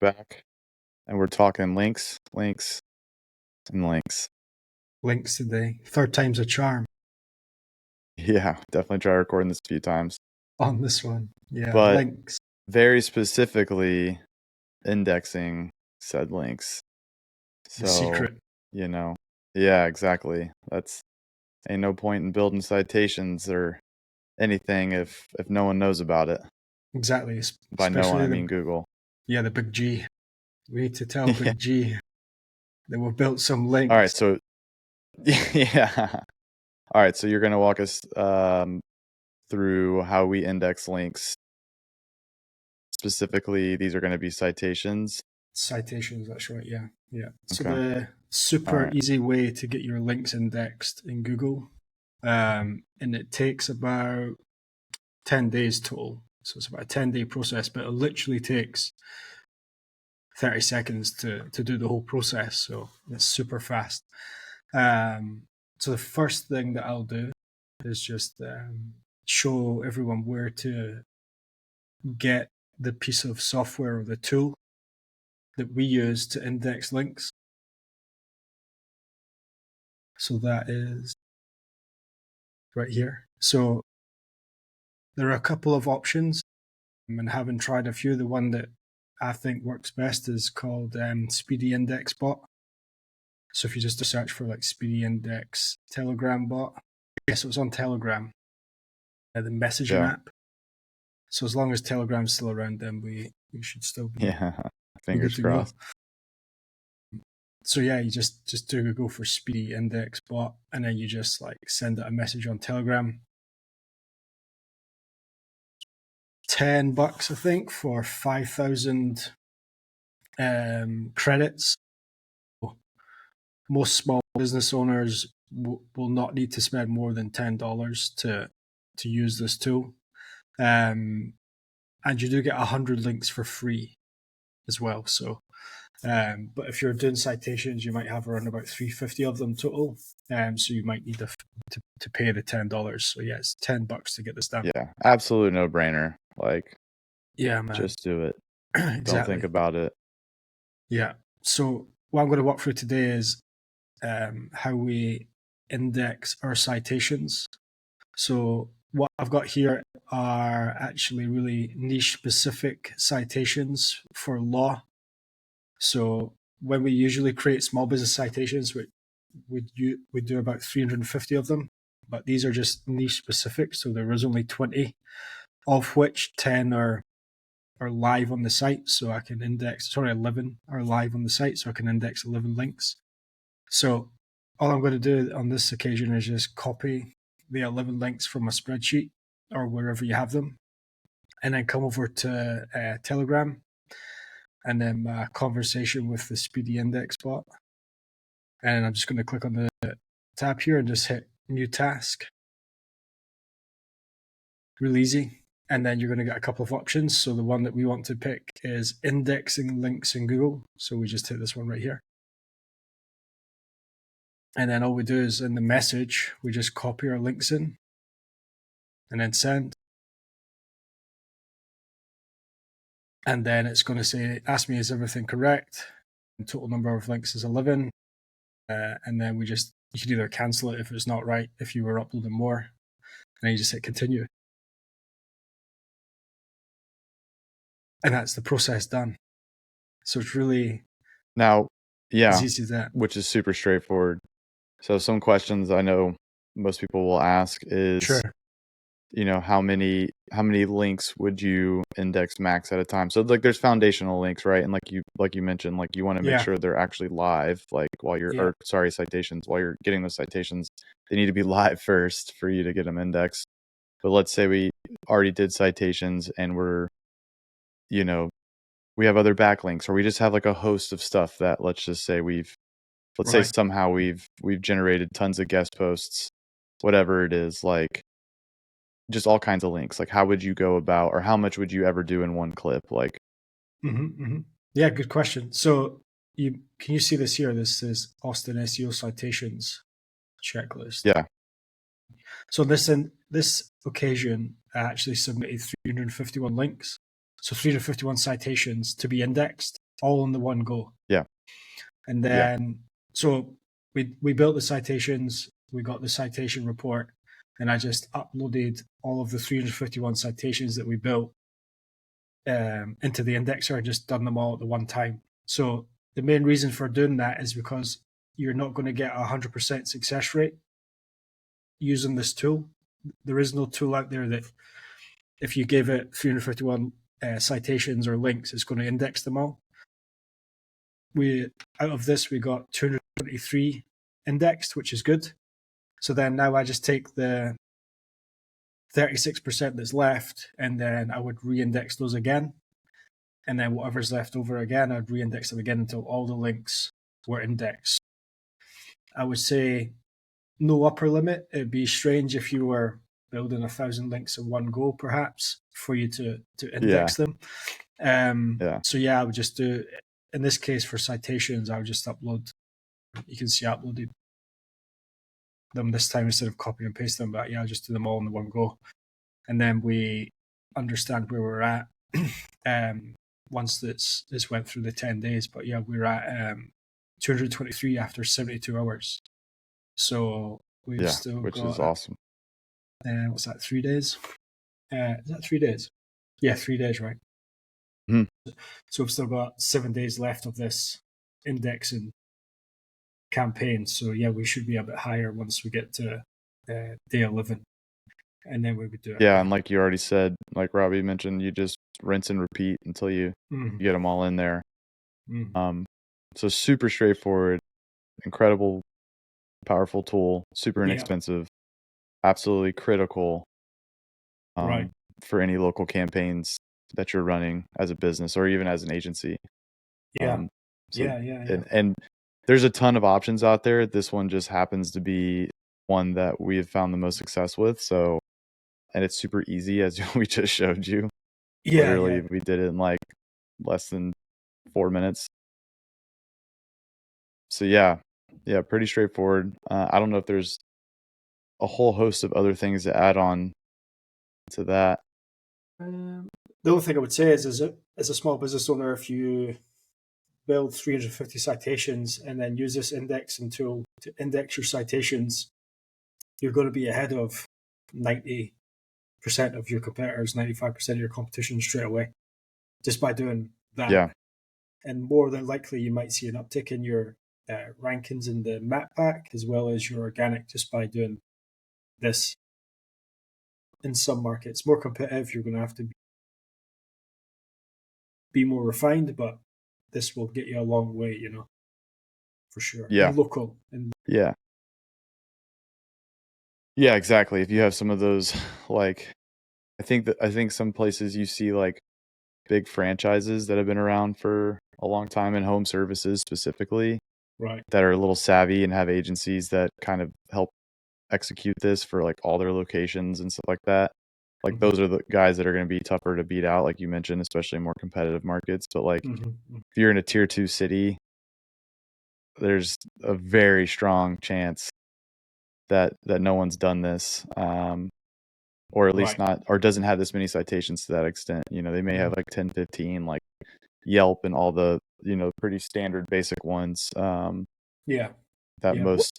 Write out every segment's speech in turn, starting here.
back, and we're talking links, and links. Links today. Third time's a charm Yeah, definitely try recording this a few times. on this one. Yeah, But links. very specifically indexing said links. The So, secret. yeah, exactly. Ain't no point in building citations or anything if no one knows about it. Exactly. By no one, Especially I mean Google. the big G. We need to tell Yeah. big G that we've built some links. All right, so yeah. All right, so you're going to walk us through how we index links. Specifically, these are going to be citations. Citations, that's right. Yeah. So Okay. the super Alright. easy way to get your links indexed in Google, and it takes about 10 days total. So it's about a 10-day process, but it literally takes 30 seconds to do the whole process. So it's super fast. So the first thing that I'll do is just show everyone where to get the piece of software or the tool that we use to index links. So that is right here. So there are a couple of options, and having tried a few, the one that I think works best is called Speedy Index Bot. So if you just search for like Speedy Index Telegram bot, yes, it was on Telegram, the messaging app. So as long as Telegram's still around, then we should still be fingers crossed. So yeah, you just do go for Speedy Index Bot, and then you just like send it a message on Telegram. $10, I think, for 5,000 credits. Most small business owners will not need to spend more than $10 to use this tool, and you do get 100 links for free as well. So, but if you're doing citations, you might have around about 350 of them total. So you might need to pay the $10. So yeah, it's $10 to get this done. Yeah, absolute no brainer. Like, yeah, man, just do it. Exactly. Don't think about it. Yeah. So what I'm going to walk through today is how we index our citations. So what I've got here are actually really niche specific citations for law. So when we usually create small business citations, we do about 350 of them, but these are just niche specific. So there is only 20, of which 10 are live on the site. So I can 11 are live on the site. So I can index 11 links. So all I'm going to do on this occasion is just copy the 11 links from a spreadsheet or wherever you have them, and then come over to Telegram, and then my conversation with the Speedy Index Bot. And I'm just going to click on the tab here and just hit new task. Real easy. And then you're going to get a couple of options. So the one that we want to pick is indexing links in Google. So we just hit this one right here. And then all we do is in the message, we just copy our links in and then send. And then it's going to say, ask me, is everything correct? The total number of links is 11. And then you can either cancel it if it's not right, if you were uploading more. And then you just hit continue. And that's the process done. So it's really as easy as that. Which is super straightforward. So some questions I know most people will ask is, how many links would you index max at a time? So like there's foundational links, right? And like you mentioned, like you want to make sure they're actually live, like while you're citations, while you're getting those citations, they need to be live first for you to get them indexed. But let's say we already did citations and we have other backlinks, or we just have like a host of stuff that let's say somehow we've generated tons of guest posts, whatever it is, like just all kinds of links. Like how would you go about, or how much would you ever do in one clip? Like, yeah, good question. So can you see this here? This is Austin SEO citations checklist. Yeah. So this occasion, I actually submitted 351 links. So 351 citations to be indexed. all in the one go. Yeah. And then, so we built the citations, we got the citation report, and I just uploaded all of the 351 citations that we built into the indexer and just done them all at the one time. So the main reason for doing that is because you're not going to get 100% success rate using this tool. There is no tool out there that if you give it 351 citations or links, it's going to index them all. Out of this, we got 223 indexed, which is good. So then now I just take the 36% that's left, and then I would re-index those again. And then whatever's left over again, I'd re-index them again until all the links were indexed. I would say no upper limit. It'd be strange if you were building 1,000 links in one go, perhaps, for you to index them. So yeah, I would just do, in this case for citations, I would just upload. You can see I uploaded them this time instead of copy and paste them, but yeah, I'll just do them all in the one go. And then we understand where we're at once this went through the 10 days. But yeah, we're at 223 after 72 hours. So we've still which got, is awesome. What's that, 3 days? Is that 3 days? Yeah, 3 days, right? Mm-hmm. So we've still got 7 days left of this indexing campaign. So yeah, we should be a bit higher once we get to day 11. And then we would do it. Yeah, and like you already said, like Robbie mentioned, you just rinse and repeat until you get them all in there. So super straightforward, incredible, powerful tool, super inexpensive, absolutely critical for any local campaigns that you're running as a business or even as an agency. Yeah. And there's a ton of options out there. This one just happens to be one that we have found the most success with. So, and it's super easy, as we just showed you. Literally, we did it in like less than 4 minutes. So yeah, pretty straightforward. I don't know if there's a whole host of other things to add on to that. The only thing I would say is as a small business owner, if you build 350 citations and then use this indexing tool to index your citations, you're going to be ahead of 90% of your competitors, 95% of your competition straight away, just by doing that. Yeah. And more than likely, you might see an uptick in your rankings in the map pack as well as your organic just by doing this. In some markets, more competitive, you're going to have to be more refined, but this will get you a long way, for sure. Yeah. And local. Yeah, exactly. If you have some of those, like, I think some places you see like big franchises that have been around for a long time in home services specifically, right, that are a little savvy and have agencies that kind of help execute this for like all their locations and stuff like that. Like those are the guys that are going to be tougher to beat out, like you mentioned, especially in more competitive markets. But like if you're in a tier 2 city, there's a very strong chance that no one's done this, or at least not, or doesn't have this many citations to that extent. They may have like 10, 15, like Yelp and all the, pretty standard basic ones that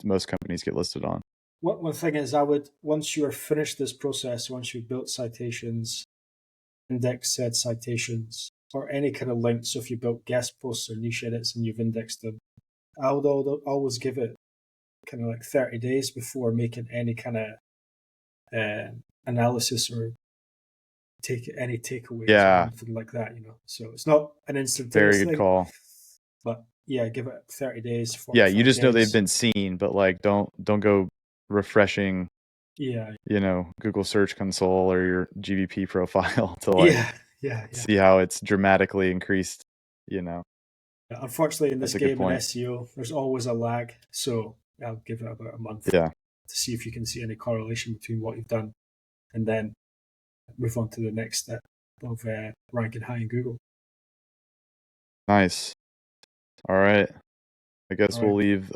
most companies get listed on. One thing is, once you are finished this process, once you've built citations, index said citations, or any kind of link, so if you built guest posts or niche edits and you've indexed them, I would always give it kind of like 30 days before making any kind of analysis or take any takeaways or anything like that, So it's not an instantaneous Very good call. But yeah, give it 30 days. Yeah, you just know they've been seen, but like don't go refreshing Google Search Console or your GBP profile to like see how it's dramatically increased. Unfortunately, in this game in SEO, there's always a lag, so I'll give it about a month to see if you can see any correlation between what you've done, and then move on to the next step of ranking high in Google. Nice. All right. I guess we'll leave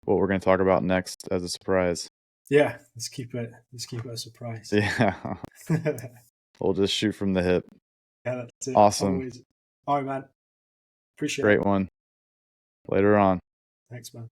what we're going to talk about next as a surprise. Yeah, let's keep it a surprise. Yeah. We'll just shoot from the hip. Yeah, that's it. Awesome. Always. All right, man. Appreciate it. Great one. Later on. Thanks, man.